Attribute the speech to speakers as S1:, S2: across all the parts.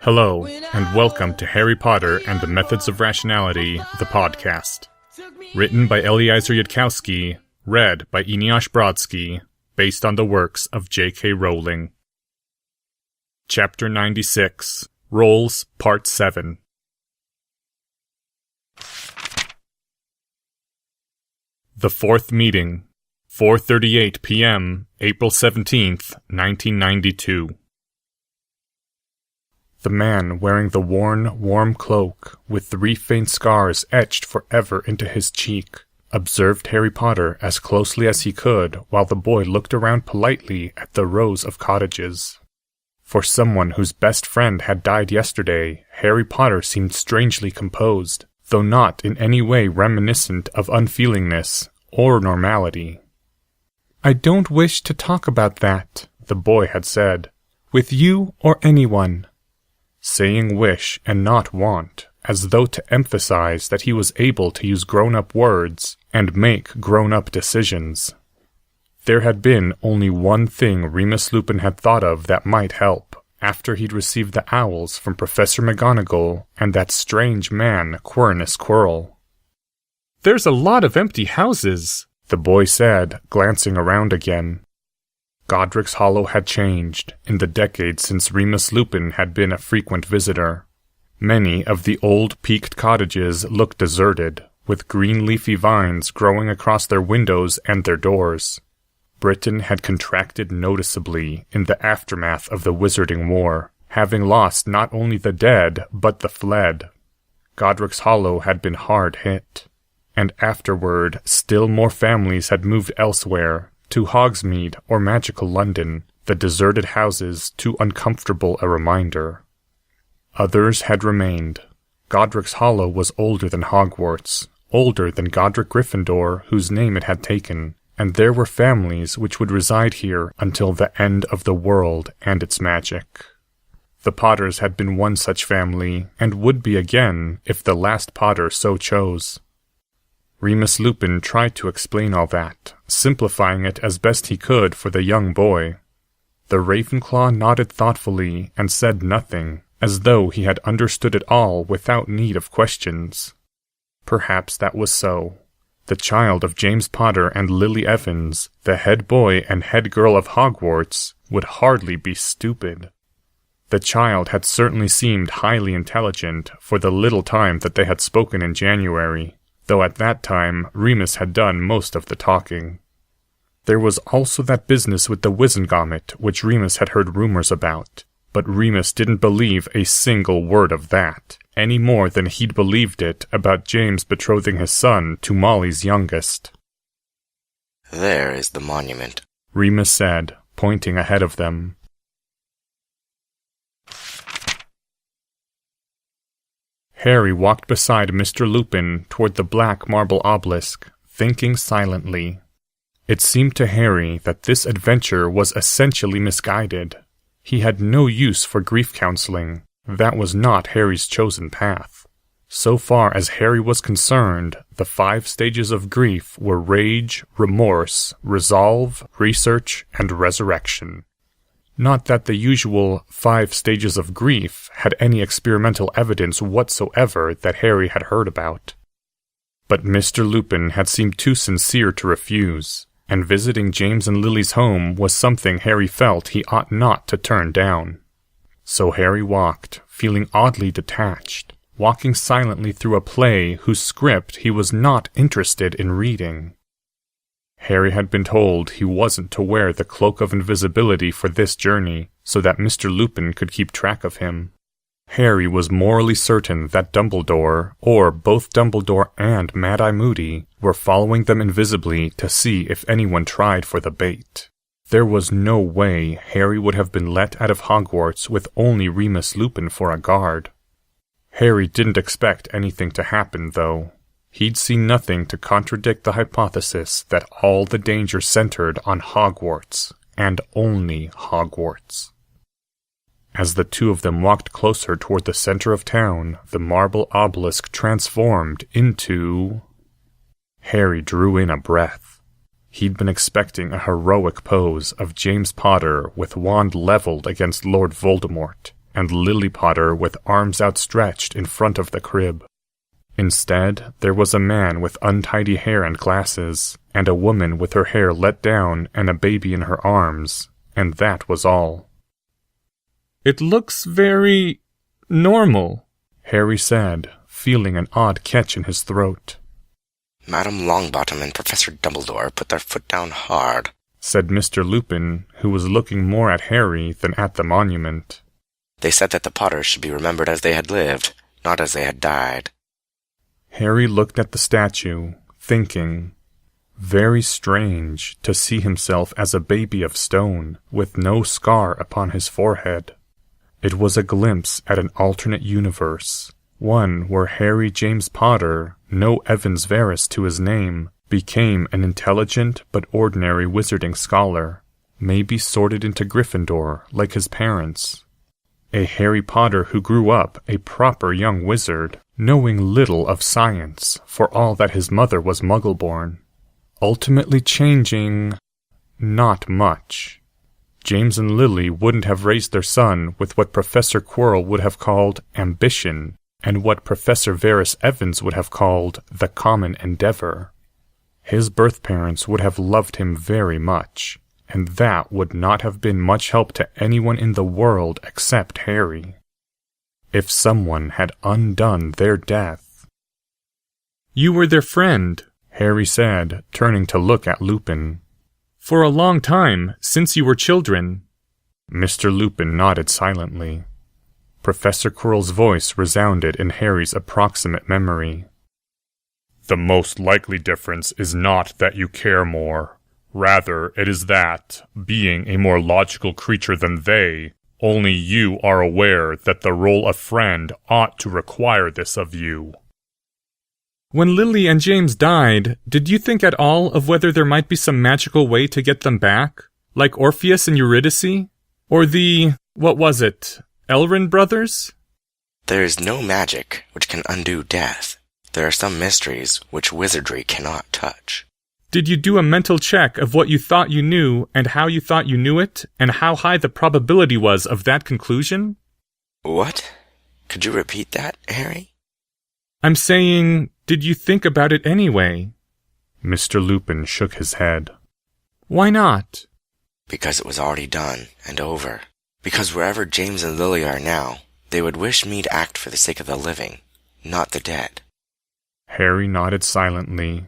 S1: Hello, and welcome to Harry Potter and the Methods of Rationality, the podcast. Written by Eliezer Yudkowsky, read by Eneasz Brodsky, based on the works of J.K. Rowling. Chapter 96, Roles, Part 7. The Fourth Meeting, 4:38 p.m., April 17th, 1992. The man wearing the worn, warm cloak, with 3 faint scars etched forever into his cheek, observed Harry Potter as closely as he could while the boy looked around politely at the rows of cottages. For someone whose best friend had died yesterday, Harry Potter seemed strangely composed, though not in any way reminiscent of unfeelingness or normality. "I don't wish to talk about that," the boy had said, "with you or anyone." Saying wish and not want, as though to emphasize that he was able to use grown-up words and make grown-up decisions. There had been only one thing Remus Lupin had thought of that might help, after he'd received the owls from Professor McGonagall and that strange man, Quirnus Quirrell. "There's a lot of empty houses," the boy said, glancing around again. Godric's Hollow had changed in the decades since Remus Lupin had been a frequent visitor. Many of the old peaked cottages looked deserted, with green leafy vines growing across their windows and their doors. Britain had contracted noticeably in the aftermath of the Wizarding War, having lost not only the dead, but the fled. Godric's Hollow had been hard hit, and afterward still more families had moved elsewhere, to Hogsmeade or magical London, the deserted houses too uncomfortable a reminder. Others had remained. Godric's Hollow was older than Hogwarts, older than Godric Gryffindor, whose name it had taken, and there were families which would reside here until the end of the world and its magic. The Potters had been one such family, and would be again if the last Potter so chose. Remus Lupin tried to explain all that, simplifying it as best he could for the young boy. The Ravenclaw nodded thoughtfully and said nothing, as though he had understood it all without need of questions. Perhaps that was so. The child of James Potter and Lily Evans, the head boy and head girl of Hogwarts, would hardly be stupid. The child had certainly seemed highly intelligent for the little time that they had spoken in January, though at that time Remus had done most of the talking. There was also that business with the Wizengamot which Remus had heard rumors about, but Remus didn't believe a single word of that, any more than he'd believed it about James betrothing his son to Molly's youngest.
S2: "There is the monument,"
S1: Remus said, pointing ahead of them. Harry walked beside Mr. Lupin toward the black marble obelisk, thinking silently. It seemed to Harry that this adventure was essentially misguided. He had no use for grief counseling. That was not Harry's chosen path. So far as Harry was concerned, the 5 stages of grief were rage, remorse, resolve, research, and resurrection. Not that the usual 5 stages of grief had any experimental evidence whatsoever that Harry had heard about. But Mr. Lupin had seemed too sincere to refuse, and visiting James and Lily's home was something Harry felt he ought not to turn down. So Harry walked, feeling oddly detached, walking silently through a play whose script he was not interested in reading. Harry had been told he wasn't to wear the cloak of invisibility for this journey, so that Mr. Lupin could keep track of him. Harry was morally certain that Dumbledore, or both Dumbledore and Mad-Eye Moody, were following them invisibly to see if anyone tried for the bait. There was no way Harry would have been let out of Hogwarts with only Remus Lupin for a guard. Harry didn't expect anything to happen, though. He'd seen nothing to contradict the hypothesis that all the danger centered on Hogwarts, and only Hogwarts. As the two of them walked closer toward the center of town, the marble obelisk transformed into... Harry drew in a breath. He'd been expecting a heroic pose of James Potter with wand leveled against Lord Voldemort, and Lily Potter with arms outstretched in front of the crib. Instead, there was a man with untidy hair and glasses, and a woman with her hair let down and a baby in her arms, and that was all.
S3: "It looks very normal,"
S1: Harry said, feeling an odd catch in his throat.
S2: Madame Longbottom and Professor Dumbledore put their foot down hard,
S1: said Mr. Lupin, who was looking more at Harry than at the monument.
S2: They said that the Potters should be remembered as they had lived, not as they had died.
S1: Harry looked at the statue, thinking, very strange to see himself as a baby of stone, with no scar upon his forehead. It was a glimpse at an alternate universe, one where Harry James Potter, no Evans Verus to his name, became an intelligent but ordinary wizarding scholar, maybe sorted into Gryffindor like his parents. A Harry Potter who grew up a proper young wizard, knowing little of science for all that his mother was Muggle-born, ultimately changing not much. James and Lily wouldn't have raised their son with what Professor Quirrell would have called ambition, and what Professor Verus Evans would have called the common endeavor. His birth parents would have loved him very much, and that would not have been much help to anyone in the world except Harry. If someone had undone their death.
S3: "You were their friend,"
S1: Harry said, turning to look at Lupin.
S3: "For a long time, since you were children."
S1: Mr. Lupin nodded silently. Professor Quirrell's voice resounded in Harry's approximate memory.
S4: "The most likely difference is not that you care more. Rather, it is that, being a more logical creature than they, only you are aware that the role of friend ought to require this of you."
S3: "When Lily and James died, did you think at all of whether there might be some magical way to get them back? Like Orpheus and Eurydice? Or the, what was it, Elrin brothers?"
S2: There is no magic which can undo death. There are some mysteries which wizardry cannot touch.
S3: "Did you do a mental check of what you thought you knew and how you thought you knew it, and how high the probability was of that conclusion?"
S2: What? Could you repeat that, Harry?
S3: "I'm saying, did you think about it anyway?"
S1: Mr. Lupin shook his head.
S3: "Why not?"
S2: Because it was already done and over. Because wherever James and Lily are now, they would wish me to act for the sake of the living, not the dead.
S1: Harry nodded silently.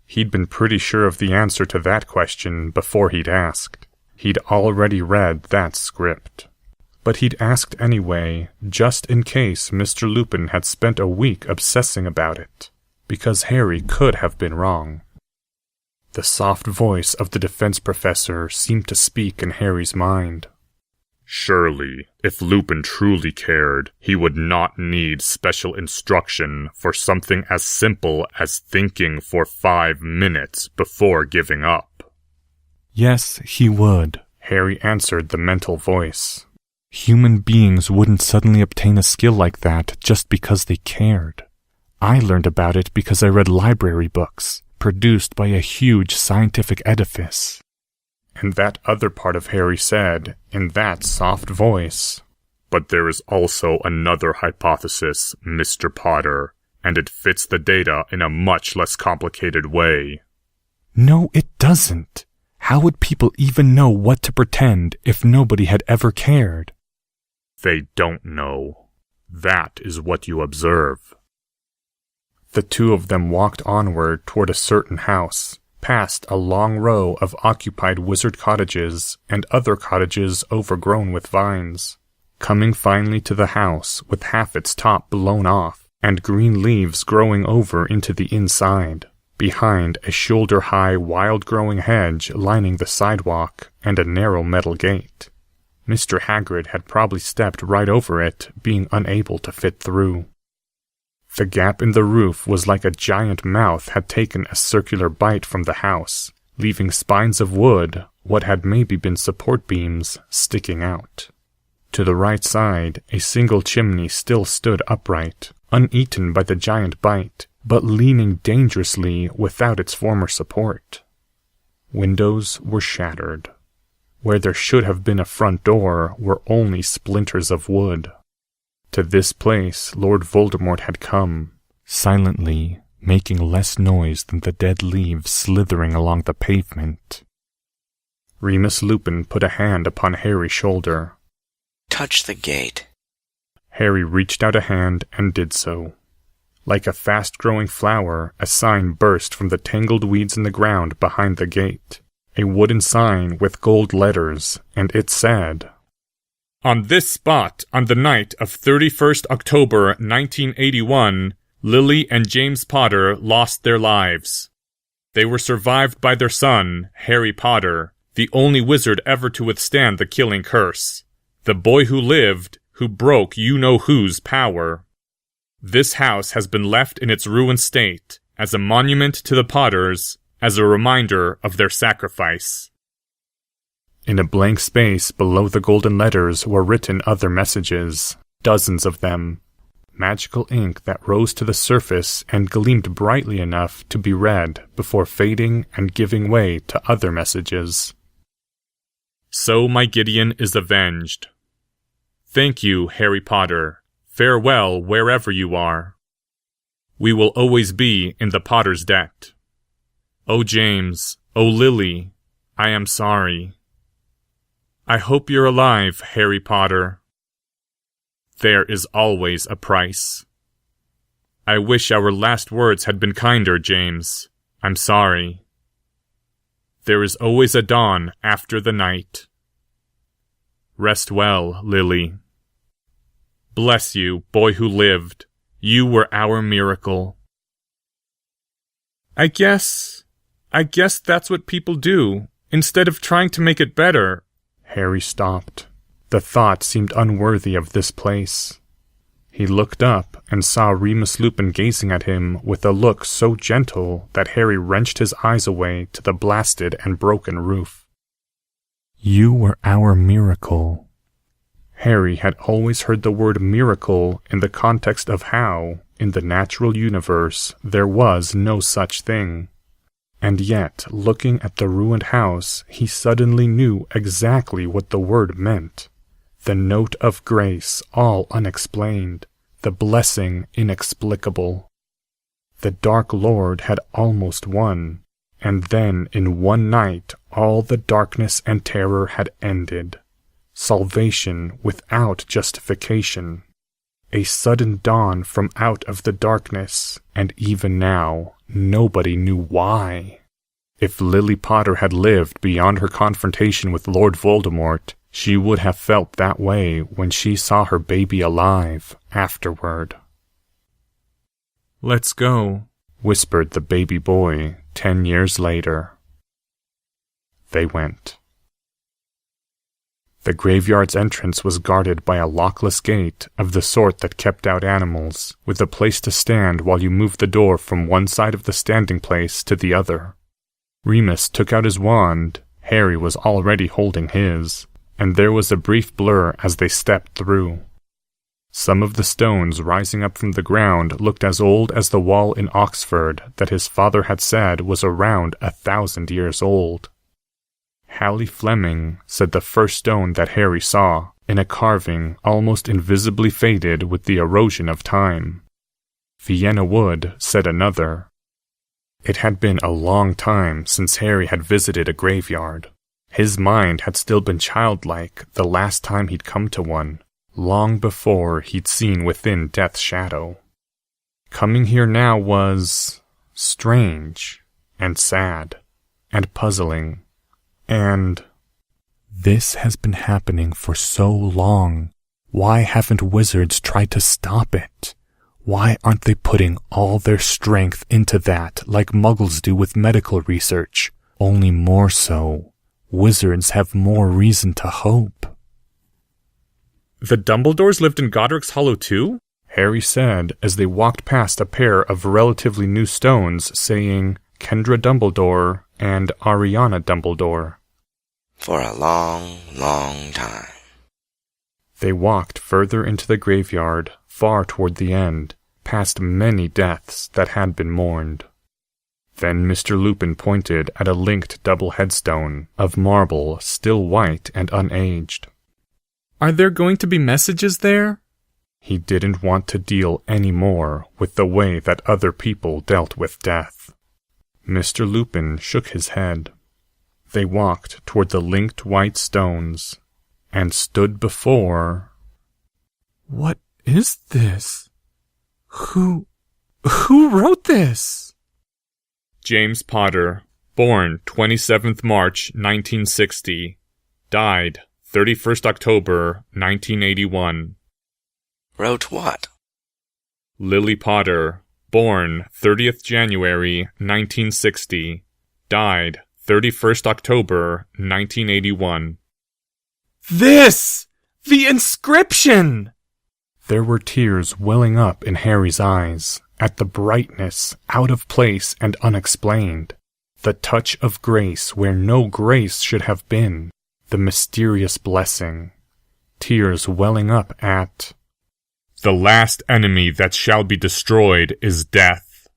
S1: He'd been pretty sure of the answer to that question before he'd asked. He'd already read that script. But he'd asked anyway, just in case Mr. Lupin had spent a week obsessing about it, because Harry could have been wrong. The soft voice of the defense professor seemed to speak in Harry's mind.
S4: "Surely, if Lupin truly cared, he would not need special instruction for something as simple as thinking for 5 minutes before giving up."
S1: "Yes, he would," Harry answered the mental voice. "Human beings wouldn't suddenly obtain a skill like that just because they cared. I learned about it because I read library books, produced by a huge scientific edifice." And that other part of Harry said, in that soft voice,
S4: "But there is also another hypothesis, Mr. Potter, and it fits the data in a much less complicated way."
S1: "No, it doesn't. How would people even know what to pretend if nobody had ever cared?"
S4: "They don't know. That is what you observe."
S1: The two of them walked onward toward a certain house, past a long row of occupied wizard cottages and other cottages overgrown with vines, coming finally to the house with half its top blown off and green leaves growing over into the inside, behind a shoulder-high wild-growing hedge lining the sidewalk and a narrow metal gate. Mr. Hagrid had probably stepped right over it, being unable to fit through. The gap in the roof was like a giant mouth had taken a circular bite from the house, leaving spines of wood, what had maybe been support beams, sticking out. To the right side, a single chimney still stood upright, uneaten by the giant bite, but leaning dangerously without its former support. Windows were shattered. Where there should have been a front door were only splinters of wood. To this place Lord Voldemort had come, silently, making less noise than the dead leaves slithering along the pavement. Remus Lupin put a hand upon Harry's shoulder.
S2: Touch the gate.
S1: Harry reached out a hand and did so. Like a fast-growing flower, a sign burst from the tangled weeds in the ground behind the gate. A wooden sign with gold letters, and it said,
S3: On this spot, on the night of 31st October 1981, Lily and James Potter lost their lives. They were survived by their son, Harry Potter, the only wizard ever to withstand the killing curse. The boy who lived, who broke you-know-who's power. This house has been left in its ruined state, as a monument to the Potters, as a reminder of their sacrifice.
S1: In a blank space below the golden letters were written other messages, dozens of them. Magical ink that rose to the surface and gleamed brightly enough to be read before fading and giving way to other messages.
S3: So my Gideon is avenged. Thank you, Harry Potter. Farewell wherever you are. We will always be in the Potter's debt. Oh James, oh Lily, I am sorry. I hope you're alive, Harry Potter. There is always a price. I wish our last words had been kinder, James. I'm sorry. There is always a dawn after the night. Rest well, Lily. Bless you, boy who lived. You were our miracle. I guess that's what people do, instead of trying to make it better.
S1: Harry stopped. The thought seemed unworthy of this place. He looked up and saw Remus Lupin gazing at him with a look so gentle that Harry wrenched his eyes away to the blasted and broken roof. You were our miracle. Harry had always heard the word miracle in the context of how, in the natural universe, there was no such thing. And yet, looking at the ruined house, he suddenly knew exactly what the word meant. The note of grace, all unexplained. The blessing inexplicable. The Dark Lord had almost won, and then in one night all the darkness and terror had ended. Salvation without justification. A sudden dawn from out of the darkness, and even now, nobody knew why. If Lily Potter had lived beyond her confrontation with Lord Voldemort, she would have felt that way when she saw her baby alive afterward.
S3: Let's go,
S1: whispered the baby boy 10 years later. They went. The graveyard's entrance was guarded by a lockless gate of the sort that kept out animals, with a place to stand while you moved the door from one side of the standing place to the other. Remus took out his wand, Harry was already holding his, and there was a brief blur as they stepped through. Some of the stones rising up from the ground looked as old as the wall in Oxford that his father had said was around 1,000 years old. Hallie Fleming said the first stone that Harry saw, in a carving almost invisibly faded with the erosion of time. Vienna Wood said another. It had been a long time since Harry had visited a graveyard. His mind had still been childlike the last time he'd come to one, long before he'd seen within death's shadow. Coming here now was strange, and sad, and puzzling, and this has been happening for so long. Why haven't wizards tried to stop it? Why aren't they putting all their strength into that like muggles do with medical research, only more so? Wizards have more reason to hope.
S3: The Dumbledores lived in Godric's Hollow too?
S1: Harry said as they walked past a pair of relatively new stones saying Kendra Dumbledore and Ariana Dumbledore.
S2: For a long, long time.
S1: They walked further into the graveyard, far toward the end, past many deaths that had been mourned. Then Mr. Lupin pointed at a linked double headstone of marble still white and unaged.
S3: Are there going to be messages there?
S1: He didn't want to deal any more with the way that other people dealt with death. Mr. Lupin shook his head. They walked toward the linked white stones and stood before...
S3: What is this? Who wrote this? James Potter, born 27th March 1960, died 31st October 1981.
S2: Wrote what?
S3: Lily Potter, born 30th January 1960, died 31st October 1981. This! The inscription!
S1: There were tears welling up in Harry's eyes at the brightness, out of place and unexplained, the touch of grace where no grace should have been, the mysterious blessing. Tears welling up at...
S4: The last enemy that shall be destroyed is death.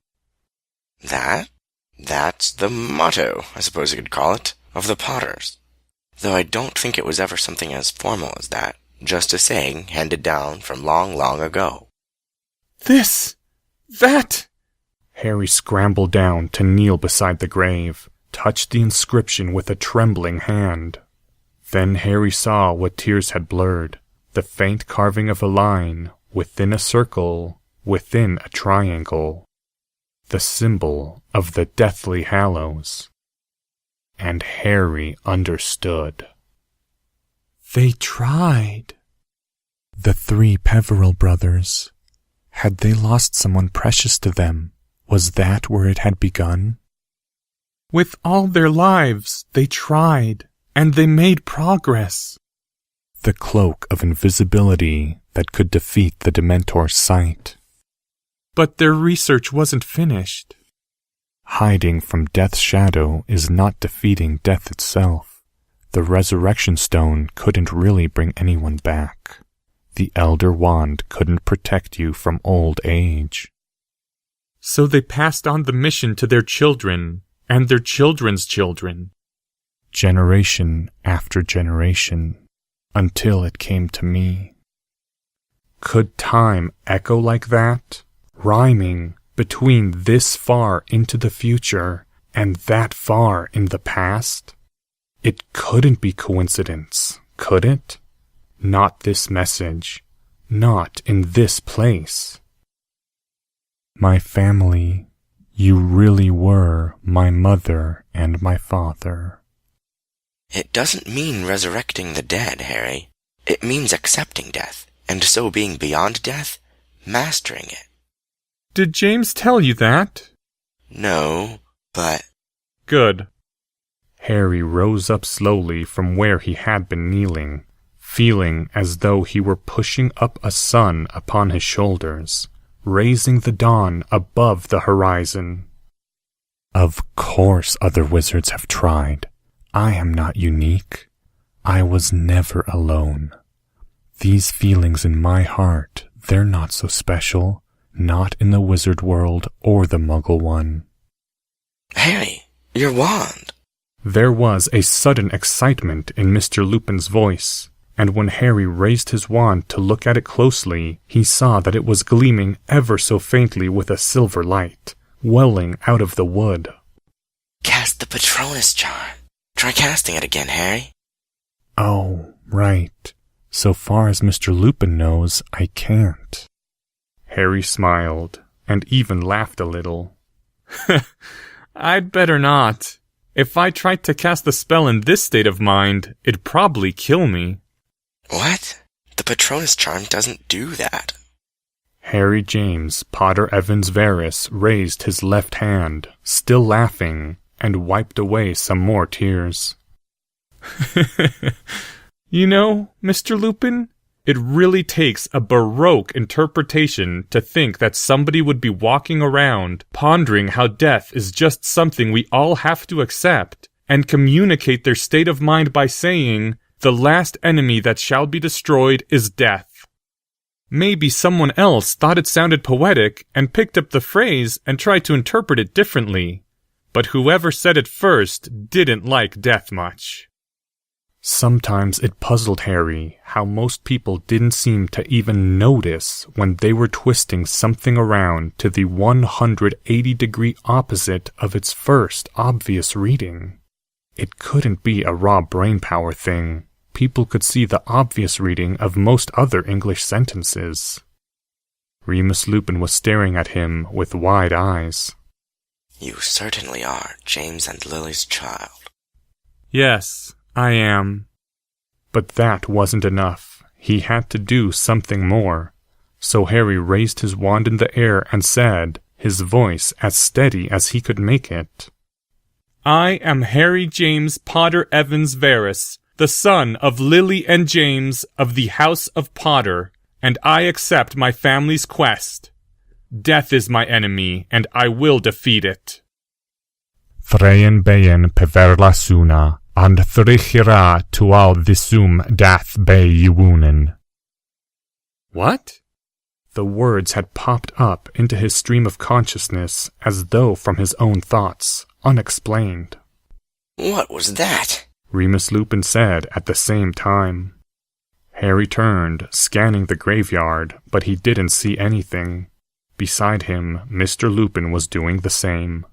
S2: That's the motto, I suppose you could call it, of the Potters. Though I don't think it was ever something as formal as that, just a saying handed down from long, long ago.
S3: That...
S1: Harry scrambled down to kneel beside the grave, touched the inscription with a trembling hand. Then Harry saw what tears had blurred, the faint carving of a line, within a circle, within a triangle. The symbol of the Deathly Hallows. And Harry understood.
S3: They tried.
S1: The three Peveril brothers. Had they lost someone precious to them? Was that where it had begun?
S3: With all their lives, they tried, and they made progress.
S1: The cloak of invisibility that could defeat the Dementor's sight.
S3: But their research wasn't finished.
S1: Hiding from death's shadow is not defeating death itself. The resurrection stone couldn't really bring anyone back. The Elder Wand couldn't protect you from old age.
S3: So they passed on the mission to their children, and their children's children.
S1: Generation after generation, until it came to me. Could time echo like that, rhyming between this far into the future and that far in the past? It couldn't be coincidence, could it? Not this message, not in this place. My family, you really were my mother and my father.
S2: It doesn't mean resurrecting the dead, Harry. It means accepting death, and so being beyond death, mastering it.
S3: Did James tell you that?
S2: No, but...
S3: Good.
S1: Harry rose up slowly from where he had been kneeling, feeling as though he were pushing up a sun upon his shoulders, raising the dawn above the horizon. Of course other wizards have tried. I am not unique. I was never alone. These feelings in my heart, they're not so special, not in the wizard world or the Muggle one.
S2: Harry, your wand!
S1: There was a sudden excitement in Mr. Lupin's voice, and when Harry raised his wand to look at it closely, he saw that it was gleaming ever so faintly with a silver light, welling out of the wood.
S2: Cast the Patronus charm. Try casting it again, Harry.
S1: Oh, right. So far as Mr. Lupin knows, I can't. Harry smiled, and even laughed a little.
S3: I'd better not. If I tried to cast the spell in this state of mind, it'd probably kill me.
S2: What? The Patronus charm doesn't do that.
S1: Harry James Potter Evans Verus raised his left hand, still laughing, and wiped away some more tears.
S3: You know, Mr. Lupin, it really takes a Baroque interpretation to think that somebody would be walking around pondering how death is just something we all have to accept, and communicate their state of mind by saying, "The last enemy that shall be destroyed is death." Maybe someone else thought it sounded poetic and picked up the phrase and tried to interpret it differently. But whoever said it first didn't like death much.
S1: Sometimes it puzzled Harry how most people didn't seem to even notice when they were twisting something around to the 180-degree opposite of its first obvious reading. It couldn't be a raw brainpower thing. People could see the obvious reading of most other English sentences. Remus Lupin was staring at him with wide eyes.
S2: You certainly are James and Lily's child.
S3: Yes, I am.
S1: But that wasn't enough. He had to do something more. So Harry raised his wand in the air and said, his voice as steady as he could make it,
S3: I am Harry James Potter Evans Verus, the son of Lily and James of the House of Potter, and I accept my family's quest. Death is my enemy, and I will defeat it.
S4: Threien bein peverla suna, and thrichira tual visum dath be yiwunen.
S3: What?
S1: The words had popped up into his stream of consciousness as though from his own thoughts, unexplained.
S2: What was that?
S1: Remus Lupin said at the same time. Harry turned, scanning the graveyard, but he didn't see anything. Beside him, Mr. Lupin was doing the same.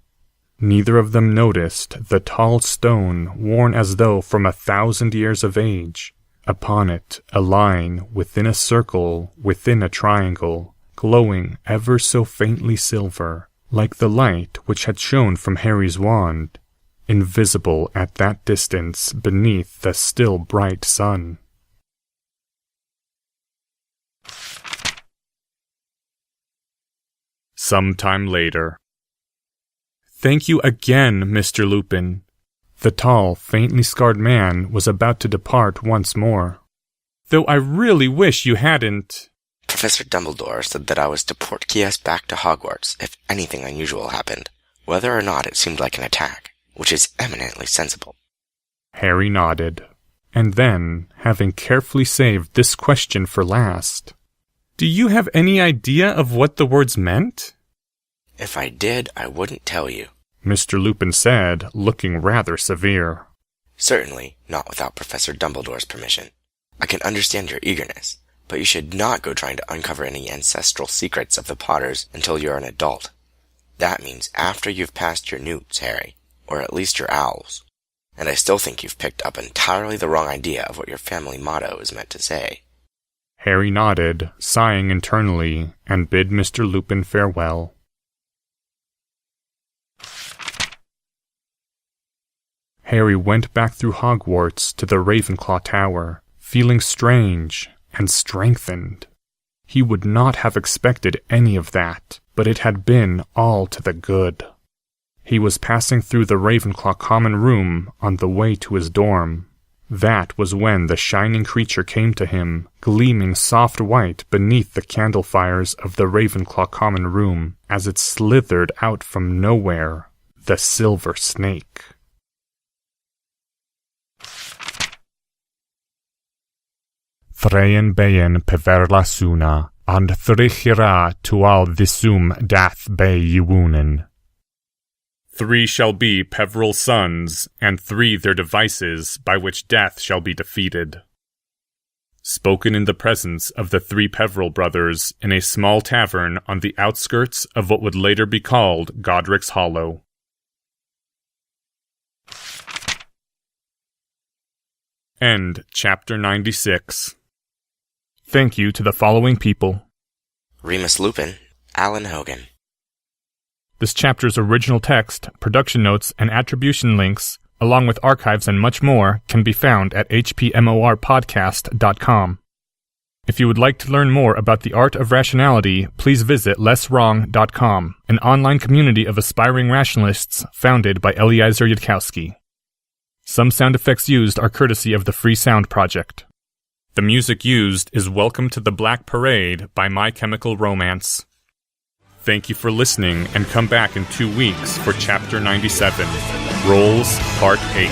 S1: Neither of them noticed the tall stone worn as though from 1,000 years of age. Upon it, a line within a circle within a triangle, glowing ever so faintly silver, like the light which had shone from Harry's wand, invisible at that distance beneath the still bright sun.
S3: Sometime later. Thank you again, Mr. Lupin.
S1: The tall, faintly scarred man was about to depart once more.
S3: Though I really wish you hadn't.
S2: Professor Dumbledore said that I was to portkey us back to Hogwarts if anything unusual happened, whether or not it seemed like an attack, which is eminently sensible.
S1: Harry nodded, and then, having carefully saved this question for last,
S3: Do you have any idea of what the words meant?
S2: If I did, I wouldn't tell you.
S1: Mr. Lupin said, looking rather severe.
S2: Certainly not without Professor Dumbledore's permission. I can understand your eagerness, but you should not go trying to uncover any ancestral secrets of the Potters until you're an adult. That means after you've passed your newts, Harry, or at least your owls. And I still think you've picked up entirely the wrong idea of what your family motto is meant to say.
S1: Harry nodded, sighing internally, and bid Mr. Lupin farewell. Harry went back through Hogwarts to the Ravenclaw Tower, feeling strange and strengthened. He would not have expected any of that, but it had been all to the good. He was passing through the Ravenclaw common room on the way to his dorm. That was when the shining creature came to him, gleaming soft white beneath the candle fires of the Ravenclaw common room as it slithered out from nowhere, the silver snake.
S4: Threien bein peverla suna, and thrichira tual visum dath be yiwunen.
S3: 3 shall be Peveril's sons, and 3 their devices by which death shall be defeated. Spoken in the presence of the 3 Peveril brothers in a small tavern on the outskirts of what would later be called Godric's Hollow. End Chapter 96.
S1: Thank you to the following people:
S2: Remus Lupin, Alan Hogan.
S1: This chapter's original text, production notes, and attribution links, along with archives and much more, can be found at hpmorpodcast.com. If you would like to learn more about the art of rationality, please visit lesswrong.com, an online community of aspiring rationalists founded by Eliezer Yudkowsky. Some sound effects used are courtesy of the Free Sound Project. The music used is Welcome to the Black Parade by My Chemical Romance. Thank you for listening, and come back in 2 weeks for Chapter 97, Rolls Part 8.